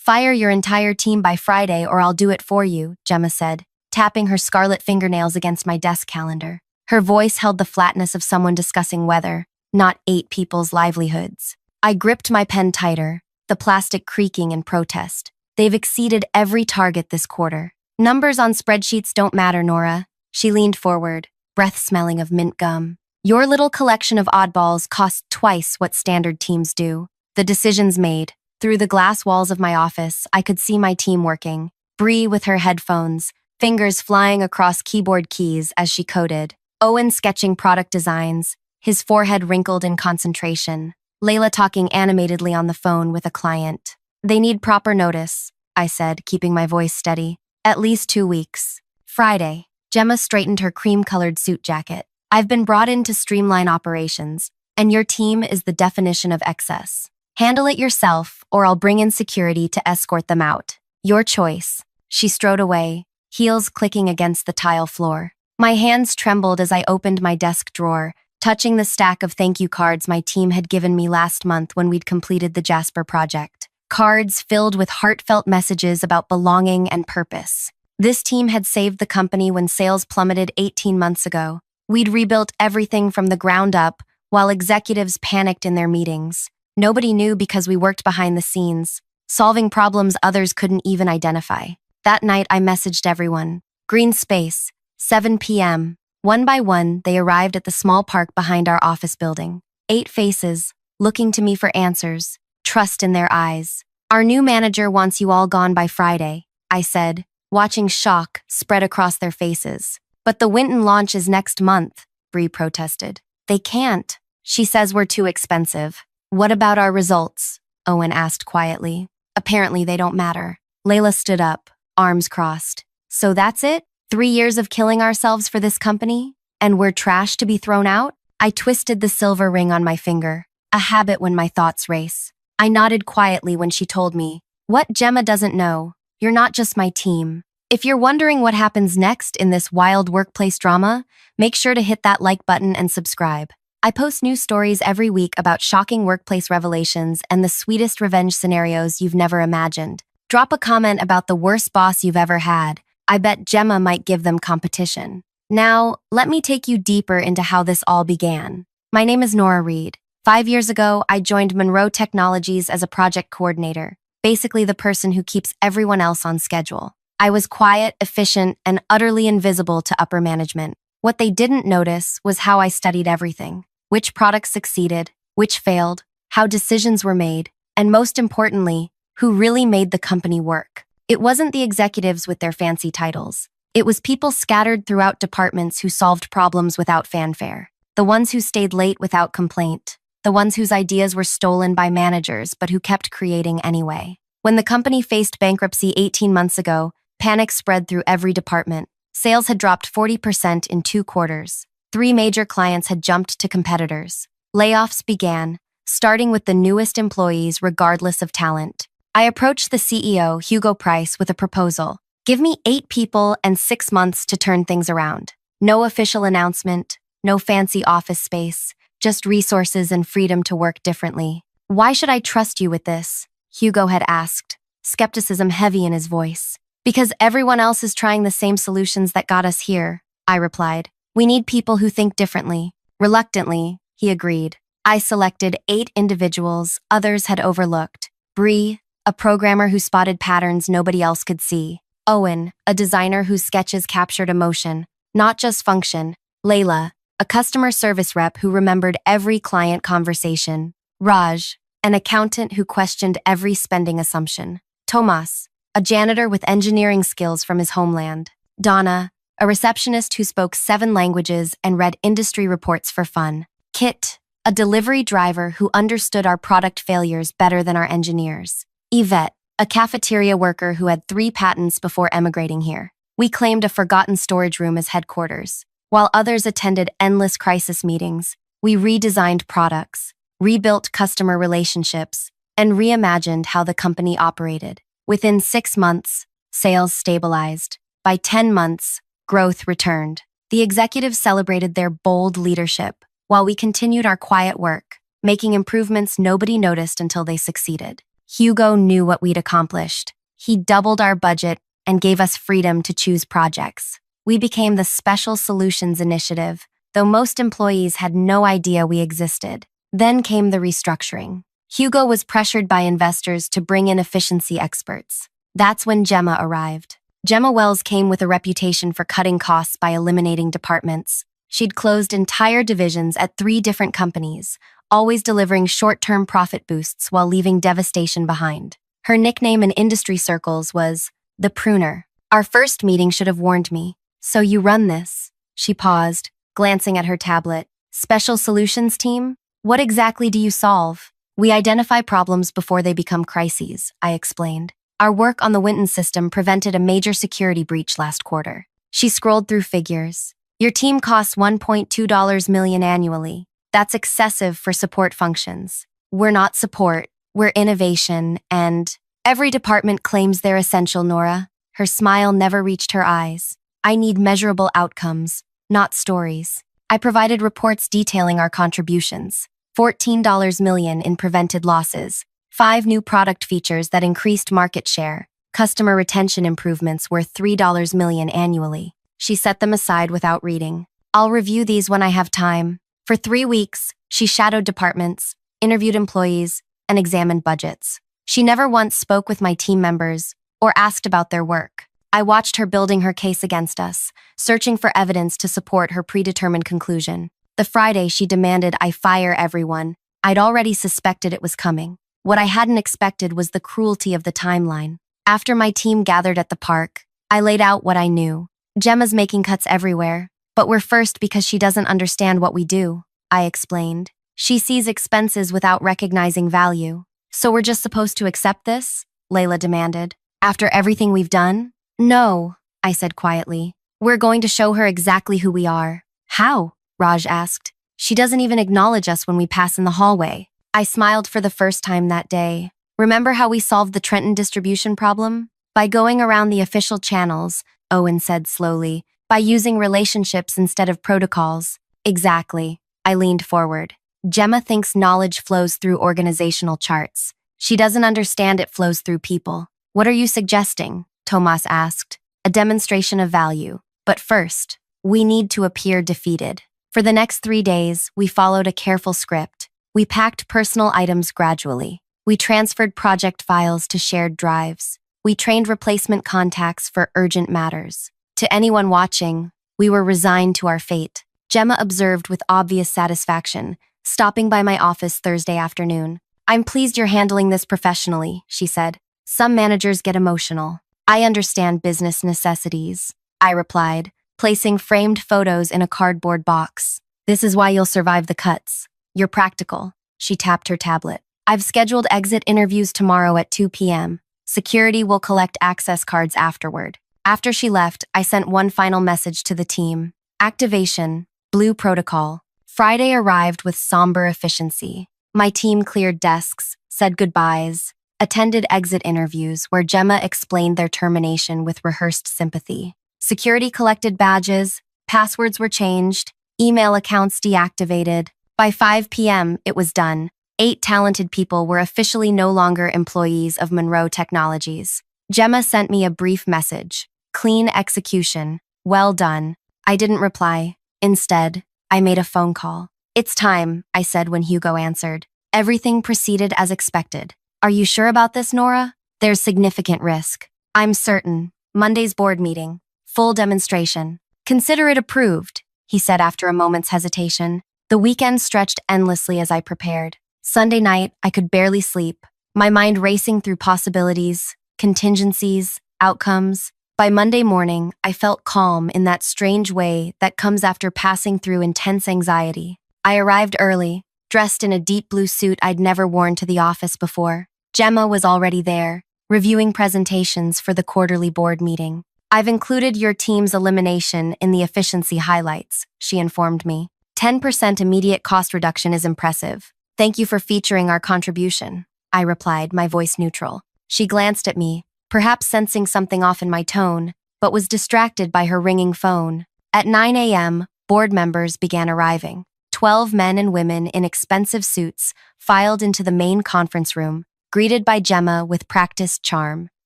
Fire your entire team by Friday or I'll do it for you, Gemma said, tapping her scarlet fingernails against my desk calendar. Her voice held the flatness of someone discussing weather, not 8 people's livelihoods. I gripped my pen tighter, the plastic creaking in protest. They've exceeded every target this quarter. Numbers on spreadsheets don't matter, Nora. She leaned forward, breath smelling of mint gum. Your little collection of oddballs cost twice what standard teams do. The decisions made. Through the glass walls of my office, I could see my team working. Bree with her headphones, fingers flying across keyboard keys as she coded. Owen sketching product designs, his forehead wrinkled in concentration. Layla talking animatedly on the phone with a client. They need proper notice, I said, keeping my voice steady. At least 2 weeks. Friday. Gemma straightened her cream-colored suit jacket. I've been brought in to streamline operations, and your team is the definition of excess. Handle it yourself, or I'll bring in security to escort them out. Your choice. She strode away, heels clicking against the tile floor. My hands trembled as I opened my desk drawer, touching the stack of thank you cards my team had given me last month when we'd completed the Jasper project. Cards filled with heartfelt messages about belonging and purpose. This team had saved the company when sales plummeted 18 months ago. We'd rebuilt everything from the ground up, while executives panicked in their meetings. Nobody knew because we worked behind the scenes, solving problems others couldn't even identify. That night, I messaged everyone. Green space, 7 p.m. One by one, they arrived at the small park behind our office building. 8 faces, looking to me for answers, trust in their eyes. Our new manager wants you all gone by Friday, I said, watching shock spread across their faces. But the Winton launch is next month, Bree protested. They can't. She says we're too expensive. What about our results? Owen asked quietly. Apparently they don't matter. Layla stood up, arms crossed. So that's it? 3 years of killing ourselves for this company? And we're trash to be thrown out? I twisted the silver ring on my finger, a habit when my thoughts race. I nodded quietly when she told me, what Gemma doesn't know, you're not just my team. If you're wondering what happens next in this wild workplace drama, make sure to hit that like button and subscribe. I post new stories every week about shocking workplace revelations and the sweetest revenge scenarios you've never imagined. Drop a comment about the worst boss you've ever had. I bet Gemma might give them competition. Now, let me take you deeper into how this all began. My name is Nora Reid. 5 years ago, I joined Monroe Technologies as a project coordinator, basically the person who keeps everyone else on schedule. I was quiet, efficient, and utterly invisible to upper management. What they didn't notice was how I studied everything. Which products succeeded, which failed, how decisions were made, and most importantly, who really made the company work. It wasn't the executives with their fancy titles. It was people scattered throughout departments who solved problems without fanfare. The ones who stayed late without complaint. The ones whose ideas were stolen by managers but who kept creating anyway. When the company faced bankruptcy 18 months ago, panic spread through every department. Sales had dropped 40% in 2 quarters. 3 major clients had jumped to competitors. Layoffs began, starting with the newest employees regardless of talent. I approached the CEO, Hugo Price, with a proposal. Give me 8 people and 6 months to turn things around. No official announcement, no fancy office space, just resources and freedom to work differently. Why should I trust you with this? Hugo had asked, skepticism heavy in his voice. Because everyone else is trying the same solutions that got us here, I replied. We need people who think differently. Reluctantly, he agreed. I selected 8 individuals others had overlooked. Bree, a programmer who spotted patterns nobody else could see. Owen, a designer whose sketches captured emotion, not just function. Layla, a customer service rep who remembered every client conversation. Raj, an accountant who questioned every spending assumption. Tomas, a janitor with engineering skills from his homeland. Donna, a receptionist who spoke 7 languages and read industry reports for fun. Kit, a delivery driver who understood our product failures better than our engineers. Yvette, a cafeteria worker who had 3 patents before emigrating here. We claimed a forgotten storage room as headquarters. While others attended endless crisis meetings, we redesigned products, rebuilt customer relationships, and reimagined how the company operated. Within 6 months, sales stabilized. By 10 months, growth returned. The executives celebrated their bold leadership, while we continued our quiet work, making improvements nobody noticed until they succeeded. Hugo knew what we'd accomplished. He doubled our budget and gave us freedom to choose projects. We became the Special Solutions Initiative, though most employees had no idea we existed. Then came the restructuring. Hugo was pressured by investors to bring in efficiency experts. That's when Gemma arrived. Gemma Wells came with a reputation for cutting costs by eliminating departments. She'd closed entire divisions at 3 different companies, always delivering short-term profit boosts while leaving devastation behind. Her nickname in industry circles was the Pruner. Our first meeting should have warned me. So you run this? She paused, glancing at her tablet. Special Solutions Team? What exactly do you solve? We identify problems before they become crises, I explained. Our work on the Winton system prevented a major security breach last quarter. She scrolled through figures. Your team costs $1.2 million annually. That's excessive for support functions. We're not support, we're innovation, and every department claims they're essential, Nora. Her smile never reached her eyes. I need measurable outcomes, not stories. I provided reports detailing our contributions. $14 million in prevented losses, 5 new product features that increased market share, customer retention improvements worth $3 million annually. She set them aside without reading. I'll review these when I have time. For 3 weeks, she shadowed departments, interviewed employees, and examined budgets. She never once spoke with my team members or asked about their work. I watched her building her case against us, searching for evidence to support her predetermined conclusion. The Friday she demanded I fire everyone, I'd already suspected it was coming. What I hadn't expected was the cruelty of the timeline. After my team gathered at the park, I laid out what I knew. Gemma's making cuts everywhere, but we're first because she doesn't understand what we do, I explained. She sees expenses without recognizing value. So we're just supposed to accept this? Layla demanded. After everything we've done? No, I said quietly. We're going to show her exactly who we are. How? Raj asked. She doesn't even acknowledge us when we pass in the hallway. I smiled for the first time that day. Remember how we solved the Trenton distribution problem? By going around the official channels, Owen said slowly. By using relationships instead of protocols. Exactly. I leaned forward. Gemma thinks knowledge flows through organizational charts. She doesn't understand it flows through people. What are you suggesting? Tomas asked. A demonstration of value. But first, we need to appear defeated. For the next 3 days, we followed a careful script. We packed personal items gradually. We transferred project files to shared drives. We trained replacement contacts for urgent matters. To anyone watching, we were resigned to our fate. Gemma observed with obvious satisfaction, stopping by my office Thursday afternoon. I'm pleased you're handling this professionally, she said. Some managers get emotional. I understand business necessities, I replied, placing framed photos in a cardboard box. This is why you'll survive the cuts. You're practical. She tapped her tablet. I've scheduled exit interviews tomorrow at 2 p.m. Security will collect access cards afterward. After she left, I sent one final message to the team. Activation, Blue Protocol. Friday arrived with somber efficiency. My team cleared desks, said goodbyes, attended exit interviews where Gemma explained their termination with rehearsed sympathy. Security collected badges, passwords were changed, email accounts deactivated. By 5 p.m., it was done. 8 talented people were officially no longer employees of Monroe Technologies. Gemma sent me a brief message. Clean execution. Well done. I didn't reply. Instead, I made a phone call. It's time, I said when Hugo answered. Everything proceeded as expected. Are you sure about this, Nora? There's significant risk. I'm certain. Monday's board meeting. Full demonstration. Consider it approved, he said after a moment's hesitation. The weekend stretched endlessly as I prepared. Sunday night, I could barely sleep, my mind racing through possibilities, contingencies, outcomes. By Monday morning, I felt calm in that strange way that comes after passing through intense anxiety. I arrived early, dressed in a deep blue suit I'd never worn to the office before. Gemma was already there, reviewing presentations for the quarterly board meeting. I've included your team's elimination in the efficiency highlights, she informed me. 10% immediate cost reduction is impressive. Thank you for featuring our contribution, I replied, my voice neutral. She glanced at me, perhaps sensing something off in my tone, but was distracted by her ringing phone. At 9 a.m., board members began arriving. 12 men and women in expensive suits filed into the main conference room. greeted by Gemma with practiced charm.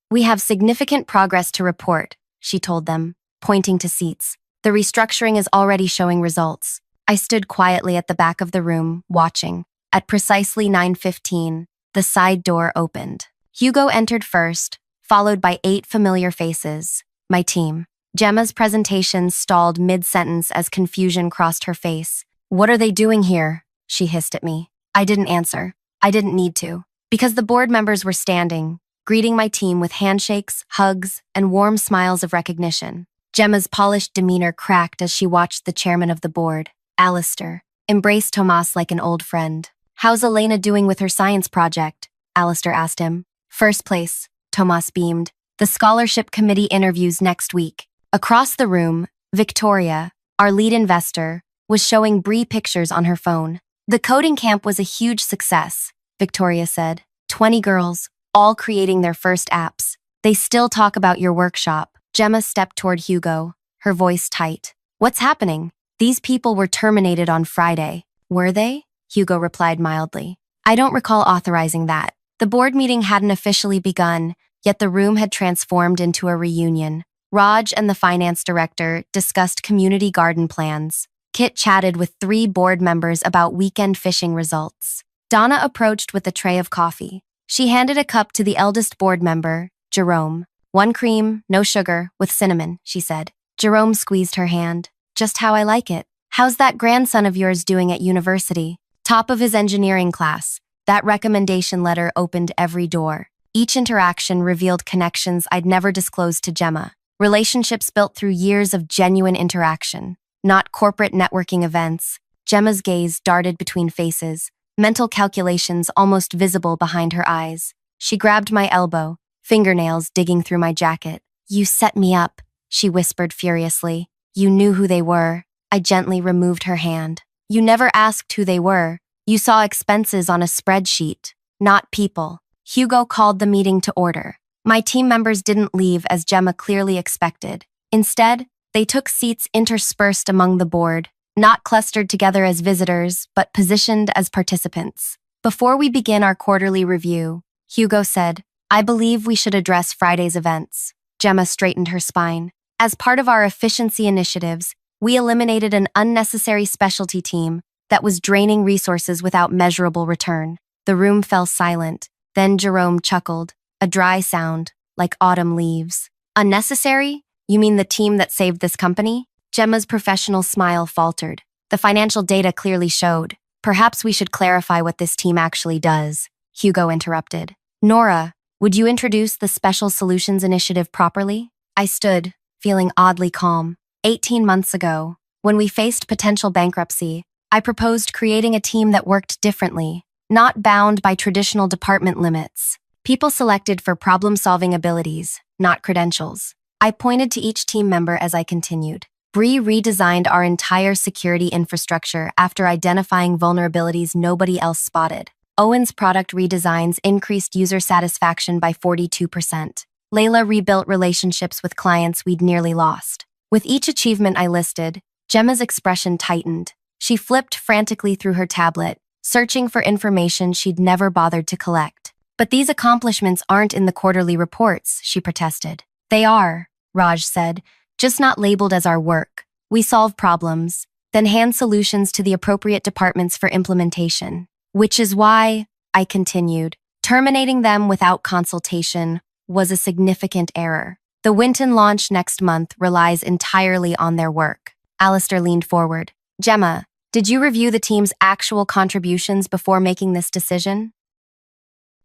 "We have significant progress to report," she told them, pointing to seats. "The restructuring is already showing results." I stood quietly at the back of the room, watching. At precisely 9:15, the side door opened. Hugo entered first, followed by 8 familiar faces. My team. Gemma's presentation stalled mid-sentence as confusion crossed her face. "What are they doing here?" she hissed at me. I didn't answer. I didn't need to. Because the board members were standing, greeting my team with handshakes, hugs, and warm smiles of recognition. Gemma's polished demeanor cracked as she watched the chairman of the board, Alistair, embrace Tomas like an old friend. "How's Elena doing with her science project?" Alistair asked him. "First place," Tomas beamed. "The scholarship committee interviews next week." Across the room, Victoria, our lead investor, was showing Bree pictures on her phone. "The coding camp was a huge success," Victoria said. 20 girls, all creating their first apps. "They still talk about your workshop." Gemma stepped toward Hugo, her voice tight. "What's happening?" "These people were terminated on Friday." "Were they?" Hugo replied mildly. "I don't recall authorizing that." The board meeting hadn't officially begun, yet the room had transformed into a reunion. Raj and the finance director discussed community garden plans. Kit chatted with 3 board members about weekend fishing results. Donna approached with a tray of coffee. She handed a cup to the eldest board member, Jerome. "1 cream, no sugar, with cinnamon," she said. Jerome squeezed her hand. "Just how I like it. How's that grandson of yours doing at university?" "Top of his engineering class." That recommendation letter opened every door. Each interaction revealed connections I'd never disclosed to Gemma. Relationships built through years of genuine interaction, not corporate networking events. Gemma's gaze darted between faces, mental calculations almost visible behind her eyes. She grabbed my elbow, fingernails digging through my jacket. "You set me up," she whispered furiously. "You knew who they were." I gently removed her hand. "You never asked who they were. You saw expenses on a spreadsheet, not people." Hugo called the meeting to order. My team members didn't leave as Gemma clearly expected. Instead, they took seats interspersed among the board, not clustered together as visitors, but positioned as participants. "Before we begin our quarterly review," Hugo said, "I believe we should address Friday's events." Gemma straightened her spine. "As part of our efficiency initiatives, we eliminated an unnecessary specialty team that was draining resources without measurable return." The room fell silent. Then Jerome chuckled, a dry sound, like autumn leaves. "Unnecessary? You mean the team that saved this company?" Gemma's professional smile faltered. "The financial data clearly showed. Perhaps we should clarify what this team actually does," Hugo interrupted. "Nora, would you introduce the Special Solutions Initiative properly?" I stood, feeling oddly calm. 18 months ago, when we faced potential bankruptcy, I proposed creating a team that worked differently, not bound by traditional department limits. People selected for problem-solving abilities, not credentials. I pointed to each team member as I continued. Bree redesigned our entire security infrastructure after identifying vulnerabilities nobody else spotted. Owen's product redesigns increased user satisfaction by 42%. Layla rebuilt relationships with clients we'd nearly lost. With each achievement I listed, Gemma's expression tightened. She flipped frantically through her tablet, searching for information she'd never bothered to collect. "But these accomplishments aren't in the quarterly reports," she protested. "They are," Raj said, "just not labeled as our work. We solve problems, then hand solutions to the appropriate departments for implementation. Which is why," I continued, "terminating them without consultation was a significant error. The Winton launch next month relies entirely on their work." Alistair leaned forward. "Gemma, did you review the team's actual contributions before making this decision?"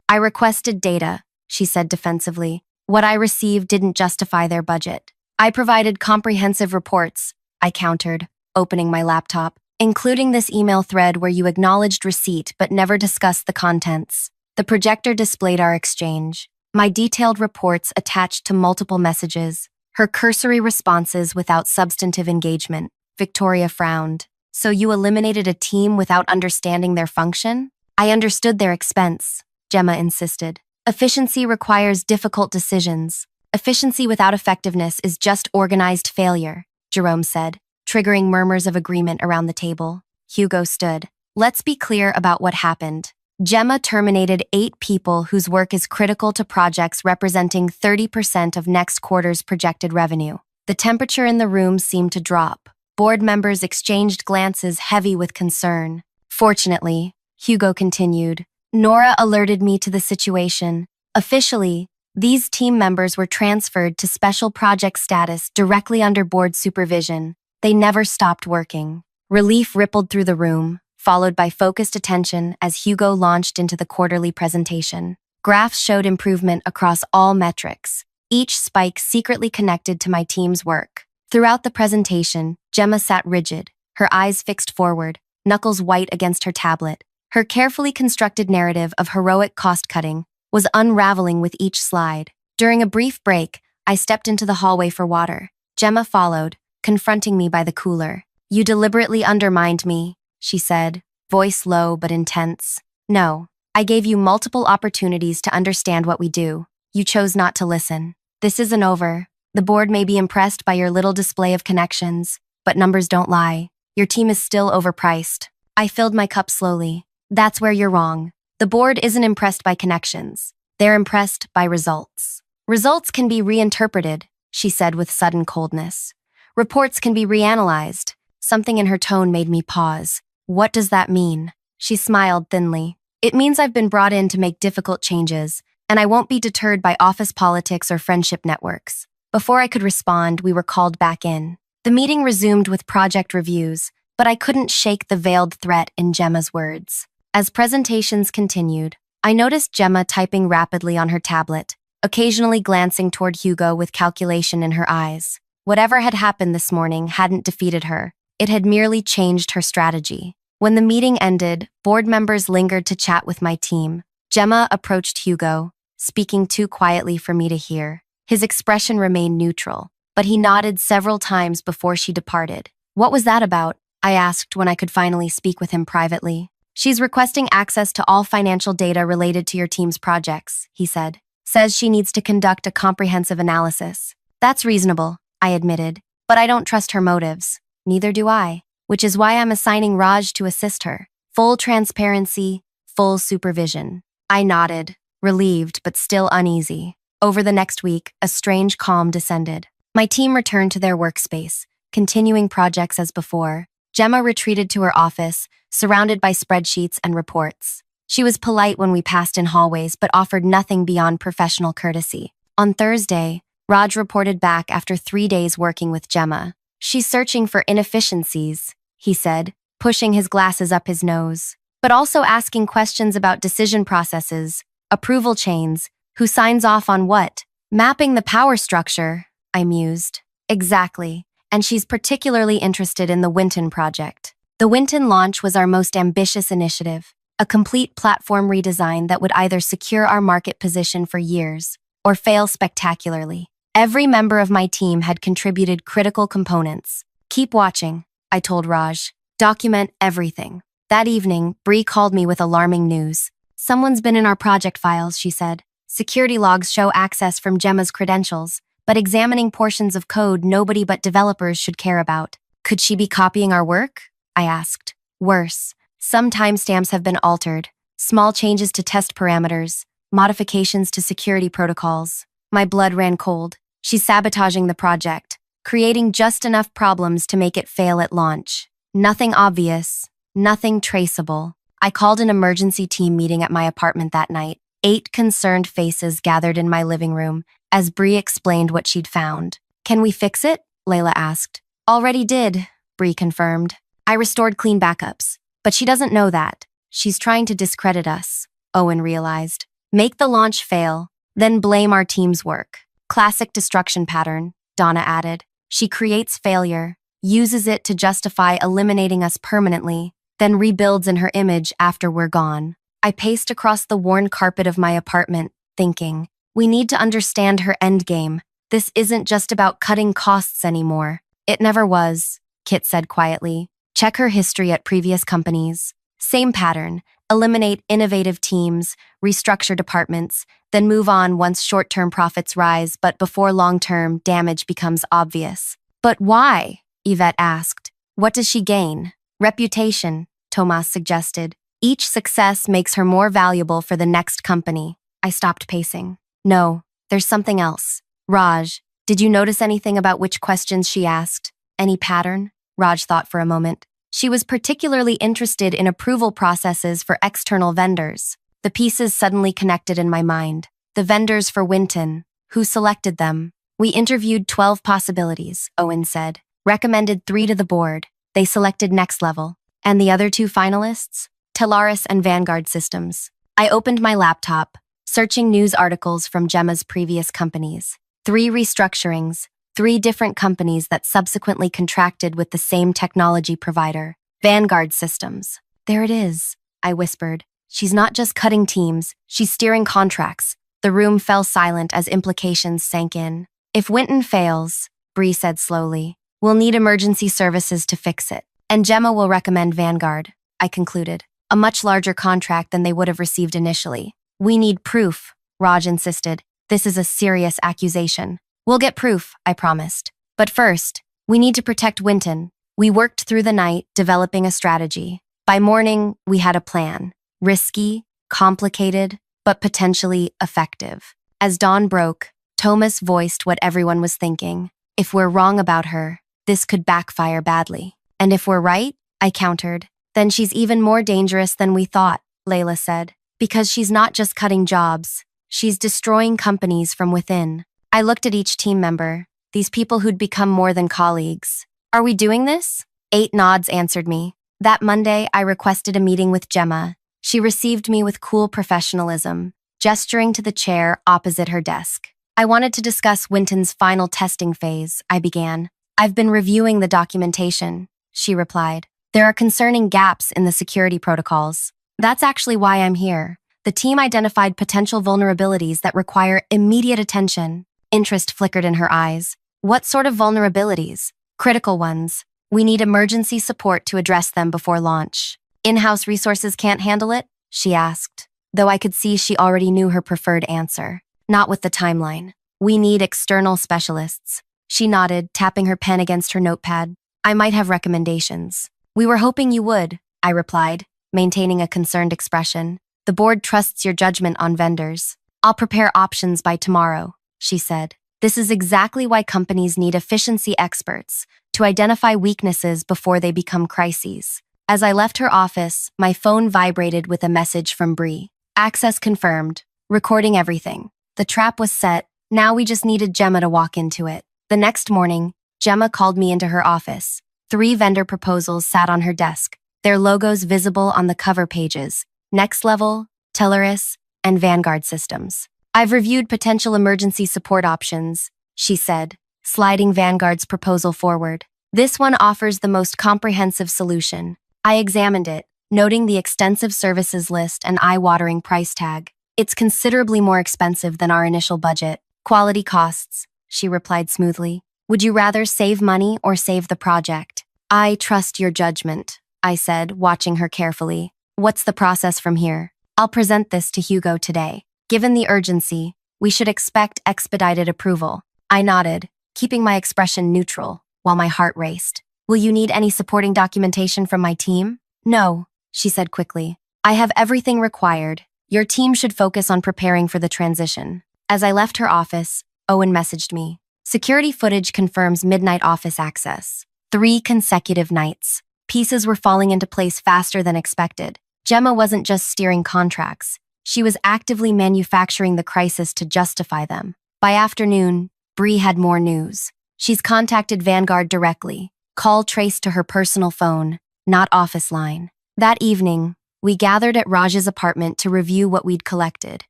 "I requested data," she said defensively. "What I received didn't justify their budget." "I provided comprehensive reports," I countered, opening my laptop, "including this email thread where you acknowledged receipt but never discussed the contents." The projector displayed our exchange. My detailed reports attached to multiple messages, her cursory responses without substantive engagement. Victoria frowned. "So you eliminated a team without understanding their function?" "I understood their expense," Gemma insisted. "Efficiency requires difficult decisions. Efficiency without effectiveness is just organized failure," Jerome said, triggering murmurs of agreement around the table. Hugo stood. "Let's be clear about what happened." Gemma terminated 8 people whose work is critical to projects representing 30% of next quarter's projected revenue. The temperature in the room seemed to drop. Board members exchanged glances heavy with concern. Fortunately, Hugo continued, Nora alerted me to the situation. Officially, these team members were transferred to special project status directly under board supervision. They never stopped working. Relief rippled through the room, followed by focused attention as Hugo launched into the quarterly presentation. Graphs showed improvement across all metrics, each spike secretly connected to my team's work. Throughout the presentation, Gemma sat rigid, her eyes fixed forward, knuckles white against her tablet. Her carefully constructed narrative of heroic cost-cutting was unraveling with each slide. During a brief break, I stepped into the hallway for water. Gemma followed, confronting me by the cooler. You deliberately undermined me, she said, voice low but intense. No, I gave you multiple opportunities to understand what we do. You chose not to listen. This isn't over. The board may be impressed by your little display of connections, but numbers don't lie. Your team is still overpriced. I filled my cup slowly. That's where you're wrong. The board isn't impressed by connections. They're impressed by results. Results can be reinterpreted, she said with sudden coldness. Reports can be reanalyzed. Something in her tone made me pause. What does that mean? She smiled thinly. It means I've been brought in to make difficult changes, and I won't be deterred by office politics or friendship networks. Before I could respond, we were called back in. The meeting resumed with project reviews, but I couldn't shake the veiled threat in Gemma's words. As presentations continued, I noticed Gemma typing rapidly on her tablet, occasionally glancing toward Hugo with calculation in her eyes. Whatever had happened this morning hadn't defeated her. It had merely changed her strategy. When the meeting ended, board members lingered to chat with my team. Gemma approached Hugo, speaking too quietly for me to hear. His expression remained neutral, but he nodded several times before she departed. What was that about? I asked when I could finally speak with him privately. She's requesting access to all financial data related to your team's projects, he said. Says she needs to conduct a comprehensive analysis. That's reasonable, I admitted, but I don't trust her motives. Neither do I, which is why I'm assigning Raj to assist her. Full transparency, full supervision. I nodded, relieved but still uneasy. Over the next week, a strange calm descended. My team returned to their workspace, continuing projects as before. Gemma retreated to her office, surrounded by spreadsheets and reports. She was polite when we passed in hallways but offered nothing beyond professional courtesy. On Thursday, Raj reported back after 3 days working with Gemma. She's searching for inefficiencies, he said, pushing his glasses up his nose, but also asking questions about decision processes, approval chains, who signs off on what. Mapping the power structure, I mused. Exactly, and she's particularly interested in the Winton project. The Winton launch was our most ambitious initiative, a complete platform redesign that would either secure our market position for years or fail spectacularly. Every member of my team had contributed critical components. Keep watching, I told Raj. Document everything. That evening, Bree called me with alarming news. Someone's been in our project files, she said. Security logs show access from Gemma's credentials, but examining portions of code nobody but developers should care about. Could she be copying our work? I asked. Worse, some timestamps have been altered. Small changes to test parameters, modifications to security protocols. My blood ran cold. She's sabotaging the project, creating just enough problems to make it fail at launch. Nothing obvious, nothing traceable. I called an emergency team meeting at my apartment that night. 8 concerned faces gathered in my living room as Bree explained what she'd found. Can we fix it? Layla asked. Already did, Bree confirmed. I restored clean backups, but she doesn't know that. She's trying to discredit us, Owen realized. Make the launch fail, then blame our team's work. Classic destruction pattern, Donna added. She creates failure, uses it to justify eliminating us permanently, then rebuilds in her image after we're gone. I paced across the worn carpet of my apartment, thinking, we need to understand her endgame. This isn't just about cutting costs anymore. It never was, Kit said quietly. Check her history at previous companies. Same pattern. Eliminate innovative teams, restructure departments, then move on once short-term profits rise, but before long-term damage becomes obvious. But why? Yvette asked. What does she gain? Reputation, Tomas suggested. Each success makes her more valuable for the next company. I stopped pacing. No, there's something else. Raj, did you notice anything about which questions she asked? Any pattern? Raj thought for a moment. She was particularly interested in approval processes for external vendors. The pieces suddenly connected in my mind. The vendors for Winton. Who selected them? We interviewed 12 possibilities, Owen said. Recommended 3 to the board. They selected Next Level. And the other 2 finalists? Telarus and Vanguard Systems. I opened my laptop, searching news articles from Gemma's previous companies. 3 restructurings, 3 different companies that subsequently contracted with the same technology provider. Vanguard Systems. There it is, I whispered. She's not just cutting teams, she's steering contracts. The room fell silent as implications sank in. If Winton fails, Bree said slowly, we'll need emergency services to fix it. And Gemma will recommend Vanguard, I concluded. A much larger contract than they would have received initially. We need proof, Raj insisted. This is a serious accusation. We'll get proof, I promised. But first, we need to protect Winton. We worked through the night, developing a strategy. By morning, we had a plan. Risky, complicated, but potentially effective. As dawn broke, Thomas voiced what everyone was thinking. If we're wrong about her, this could backfire badly. And if we're right, I countered, then she's even more dangerous than we thought, Layla said. Because she's not just cutting jobs, she's destroying companies from within. I looked at each team member, these people who'd become more than colleagues. Are we doing this? 8 nods answered me. That Monday, I requested a meeting with Gemma. She received me with cool professionalism, gesturing to the chair opposite her desk. I wanted to discuss Winton's final testing phase, I began. I've been reviewing the documentation, she replied. There are concerning gaps in the security protocols. That's actually why I'm here. The team identified potential vulnerabilities that require immediate attention. Interest flickered in her eyes. What sort of vulnerabilities? Critical ones. We need emergency support to address them before launch. In-house resources can't handle it? She asked, though I could see she already knew her preferred answer. Not with the timeline. We need external specialists. She nodded, tapping her pen against her notepad. I might have recommendations. We were hoping you would, I replied, maintaining a concerned expression. The board trusts your judgment on vendors. I'll prepare options by tomorrow, she said. This is exactly why companies need efficiency experts, to identify weaknesses before they become crises. As I left her office, my phone vibrated with a message from Bree. Access confirmed. Recording everything. The trap was set. Now we just needed Gemma to walk into it. The next morning, Gemma called me into her office. 3 vendor proposals sat on her desk, their logos visible on the cover pages. Next Level, Telarus, and Vanguard Systems. I've reviewed potential emergency support options, she said, sliding Vanguard's proposal forward. This one offers the most comprehensive solution. I examined it, noting the extensive services list and eye-watering price tag. It's considerably more expensive than our initial budget. Quality costs, she replied smoothly. Would you rather save money or save the project? I trust your judgment, I said, watching her carefully. What's the process from here? I'll present this to Hugo today. Given the urgency, we should expect expedited approval. I nodded, keeping my expression neutral, while my heart raced. Will you need any supporting documentation from my team? No, she said quickly. I have everything required. Your team should focus on preparing for the transition. As I left her office, Owen messaged me. Security footage confirms midnight office access. 3 consecutive nights. Pieces were falling into place faster than expected. Gemma wasn't just steering contracts. She was actively manufacturing the crisis to justify them. By afternoon, Bree had more news. She's contacted Vanguard directly. Call traced to her personal phone, not office line. That evening, we gathered at Raj's apartment to review what we'd collected.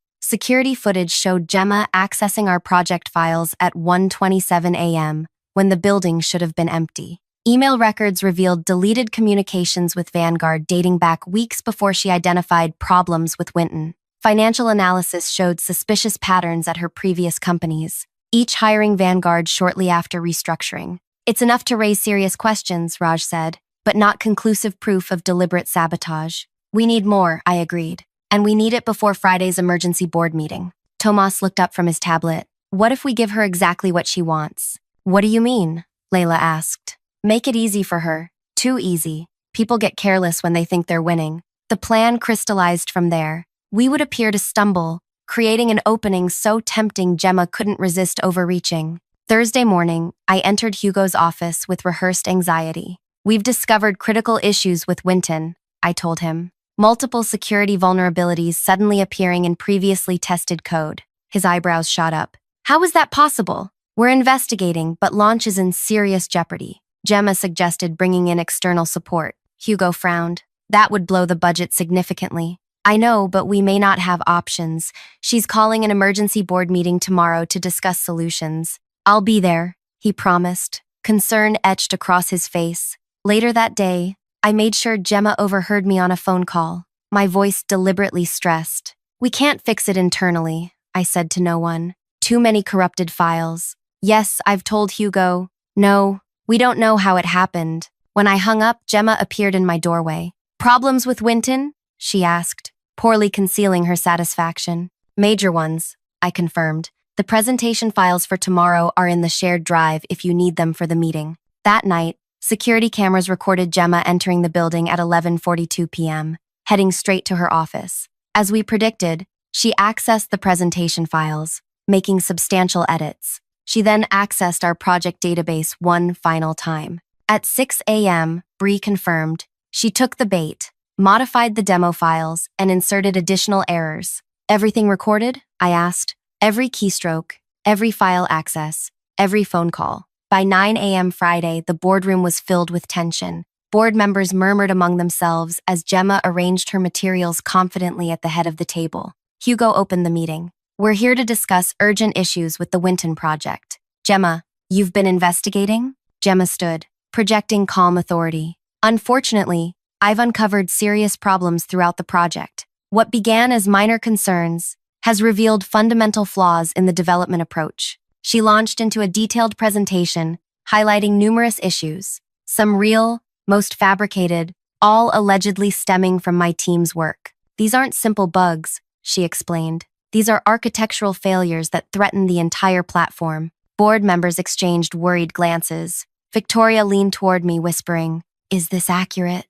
Security footage showed Gemma accessing our project files at 1:27 a.m., when the building should have been empty. Email records revealed deleted communications with Vanguard dating back weeks before she identified problems with Winton. Financial analysis showed suspicious patterns at her previous companies, each hiring Vanguard shortly after restructuring. It's enough to raise serious questions, Raj said, but not conclusive proof of deliberate sabotage. We need more, I agreed. And we need it before Friday's emergency board meeting. Tomas looked up from his tablet. What if we give her exactly what she wants? What do you mean? Layla asked. Make it easy for her. Too easy. People get careless when they think they're winning. The plan crystallized from there. We would appear to stumble, creating an opening so tempting Gemma couldn't resist overreaching. Thursday morning, I entered Hugo's office with rehearsed anxiety. We've discovered critical issues with Winton, I told him. Multiple security vulnerabilities suddenly appearing in previously tested code. His eyebrows shot up. How is that possible? We're investigating, but launch is in serious jeopardy. Gemma suggested bringing in external support. Hugo frowned. That would blow the budget significantly. I know, but we may not have options. She's calling an emergency board meeting tomorrow to discuss solutions. I'll be there, he promised. Concern etched across his face. Later that day, I made sure Gemma overheard me on a phone call, my voice deliberately stressed. We can't fix it internally, I said to no one. Too many corrupted files. Yes, I've told Hugo. No, we don't know how it happened. When I hung up, Gemma appeared in my doorway. Problems with Winton? She asked, poorly concealing her satisfaction. Major ones, I confirmed. The presentation files for tomorrow are in the shared drive if you need them for the meeting. That night, security cameras recorded Gemma entering the building at 11:42 p.m., heading straight to her office. As we predicted, she accessed the presentation files, making substantial edits. She then accessed our project database one final time. At 6 a.m., Bree confirmed. She took the bait, modified the demo files, and inserted additional errors. Everything recorded? I asked. Every keystroke, every file access, every phone call. By 9 a.m. Friday, the boardroom was filled with tension. Board members murmured among themselves as Gemma arranged her materials confidently at the head of the table. Hugo opened the meeting. We're here to discuss urgent issues with the Winton project. Gemma, you've been investigating? Gemma stood, projecting calm authority. Unfortunately, I've uncovered serious problems throughout the project. What began as minor concerns has revealed fundamental flaws in the development approach. She launched into a detailed presentation, highlighting numerous issues, some real, most fabricated, all allegedly stemming from my team's work. These aren't simple bugs, she explained. These are architectural failures that threaten the entire platform. Board members exchanged worried glances. Victoria leaned toward me, whispering, "Is this accurate?"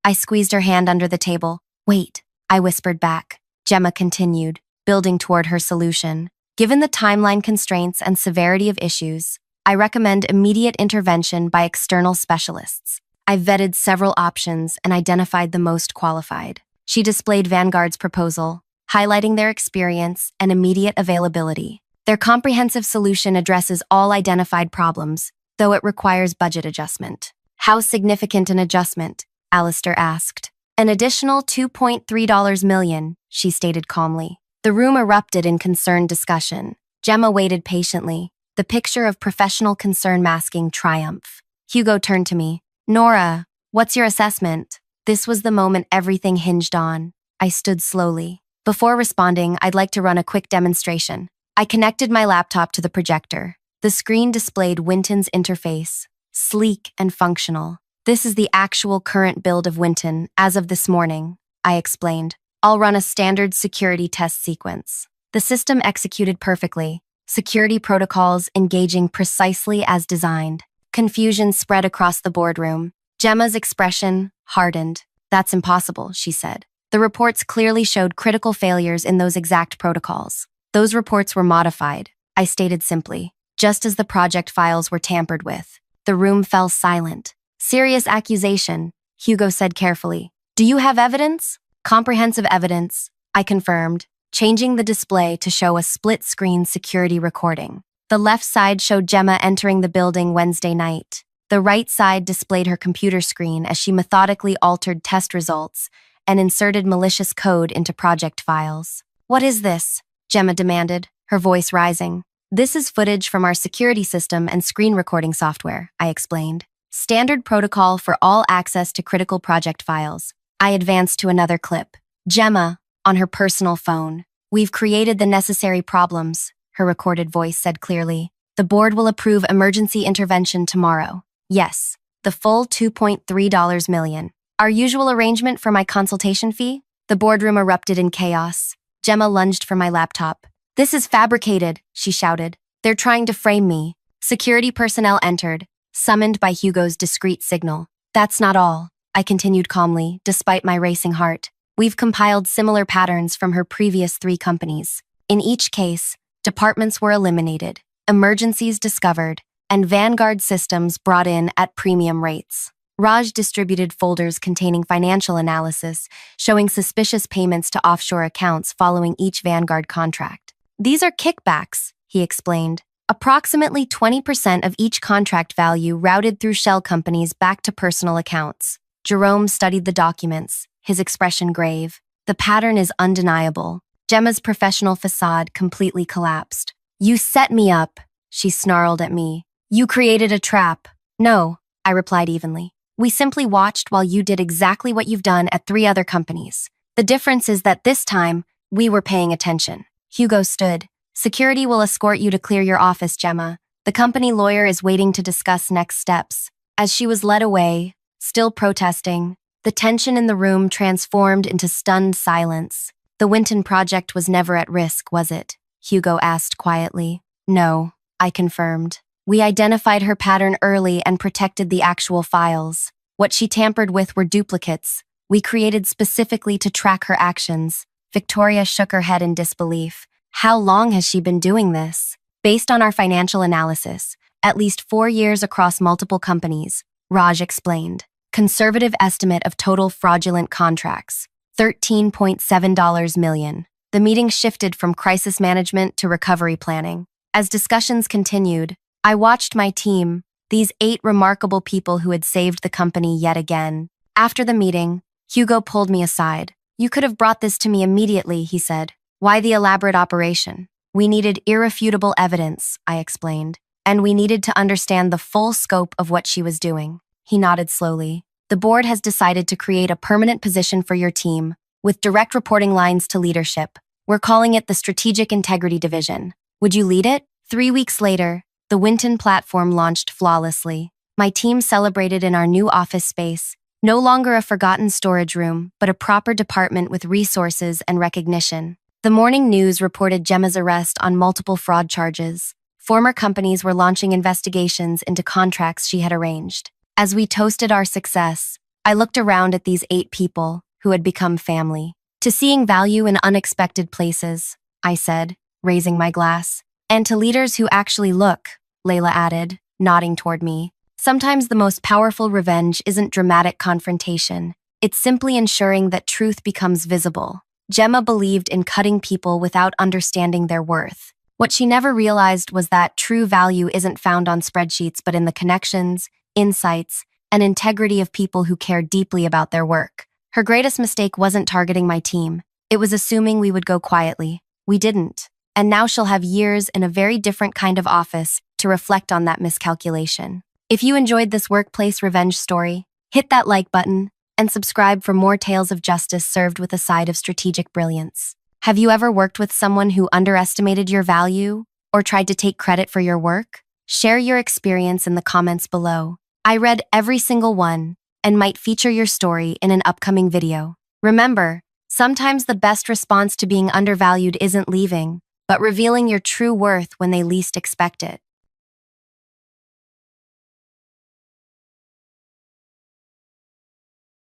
I squeezed her hand under the table. "Wait," I whispered back. Gemma continued, building toward her solution. Given the timeline constraints and severity of issues, I recommend immediate intervention by external specialists. I've vetted several options and identified the most qualified. She displayed Vanguard's proposal, highlighting their experience and immediate availability. Their comprehensive solution addresses all identified problems, though it requires budget adjustment. How significant an adjustment? Alistair asked. An additional $2.3 million, she stated calmly. The room erupted in concerned discussion. Gemma waited patiently, the picture of professional concern masking triumph. Hugo turned to me. Nora, what's your assessment? This was the moment everything hinged on. I stood slowly. Before responding, I'd like to run a quick demonstration. I connected my laptop to the projector. The screen displayed Winton's interface, sleek and functional. This is the actual current build of Winton as of this morning, I explained. I'll run a standard security test sequence. The system executed perfectly, security protocols engaging precisely as designed. Confusion spread across the boardroom. Gemma's expression hardened. That's impossible, she said. The reports clearly showed critical failures in those exact protocols. Those reports were modified, I stated simply, just as the project files were tampered with. The room fell silent. Serious accusation, Hugo said carefully. Do you have evidence? Comprehensive evidence, I confirmed, changing the display to show a split-screen security recording. The left side showed Gemma entering the building Wednesday night. The right side displayed her computer screen as she methodically altered test results and inserted malicious code into project files. What is this? Gemma demanded, her voice rising. This is footage from our security system and screen recording software, I explained. Standard protocol for all access to critical project files. I advanced to another clip. Gemma, on her personal phone. We've created the necessary problems, her recorded voice said clearly. The board will approve emergency intervention tomorrow. Yes, the full $2.3 million. Our usual arrangement for my consultation fee? The boardroom erupted in chaos. Gemma lunged for my laptop. This is fabricated, she shouted. They're trying to frame me. Security personnel entered, summoned by Hugo's discreet signal. That's not all. I continued calmly, despite my racing heart. We've compiled similar patterns from her previous 3 companies. In each case, departments were eliminated, emergencies discovered, and Vanguard systems brought in at premium rates. Raj distributed folders containing financial analysis, showing suspicious payments to offshore accounts following each Vanguard contract. These are kickbacks, he explained. Approximately 20% of each contract value routed through shell companies back to personal accounts. Jerome studied the documents, his expression grave. The pattern is undeniable. Gemma's professional facade completely collapsed. You set me up, she snarled at me. You created a trap. No, I replied evenly. We simply watched while you did exactly what you've done at 3 other companies. The difference is that this time, we were paying attention. Hugo stood. Security will escort you to clear your office, Gemma. The company lawyer is waiting to discuss next steps. As she was led away, still protesting, the tension in the room transformed into stunned silence. The Winton project was never at risk, was it? Hugo asked quietly. No, I confirmed. We identified her pattern early and protected the actual files. What she tampered with were duplicates. We created specifically to track her actions. Victoria shook her head in disbelief. How long has she been doing this? Based on our financial analysis, at least 4 years across multiple companies, Raj explained. Conservative estimate of total fraudulent contracts, $13.7 million. The meeting shifted from crisis management to recovery planning. As discussions continued, I watched my team, these 8 remarkable people who had saved the company yet again. After the meeting, Hugo pulled me aside. You could have brought this to me immediately, he said. Why the elaborate operation? We needed irrefutable evidence, I explained, and we needed to understand the full scope of what she was doing. He nodded slowly. The board has decided to create a permanent position for your team, with direct reporting lines to leadership. We're calling it the Strategic Integrity Division. Would you lead it? 3 weeks later, the Winton platform launched flawlessly. My team celebrated in our new office space, no longer a forgotten storage room, but a proper department with resources and recognition. The morning news reported Gemma's arrest on multiple fraud charges. Former companies were launching investigations into contracts she had arranged. As we toasted our success, I looked around at these 8 people who had become family. To seeing value in unexpected places, I said, raising my glass. And to leaders who actually look, Layla added, nodding toward me. Sometimes the most powerful revenge isn't dramatic confrontation. It's simply ensuring that truth becomes visible. Gemma believed in cutting people without understanding their worth. What she never realized was that true value isn't found on spreadsheets but in the connections, insights, and integrity of people who care deeply about their work. Her greatest mistake wasn't targeting my team. It was assuming we would go quietly. We didn't. And now she'll have years in a very different kind of office to reflect on that miscalculation. If you enjoyed this workplace revenge story, hit that like button and subscribe for more tales of justice served with a side of strategic brilliance. Have you ever worked with someone who underestimated your value or tried to take credit for your work? Share your experience in the comments below. I read every single one and might feature your story in an upcoming video. Remember, sometimes the best response to being undervalued isn't leaving, but revealing your true worth when they least expect it.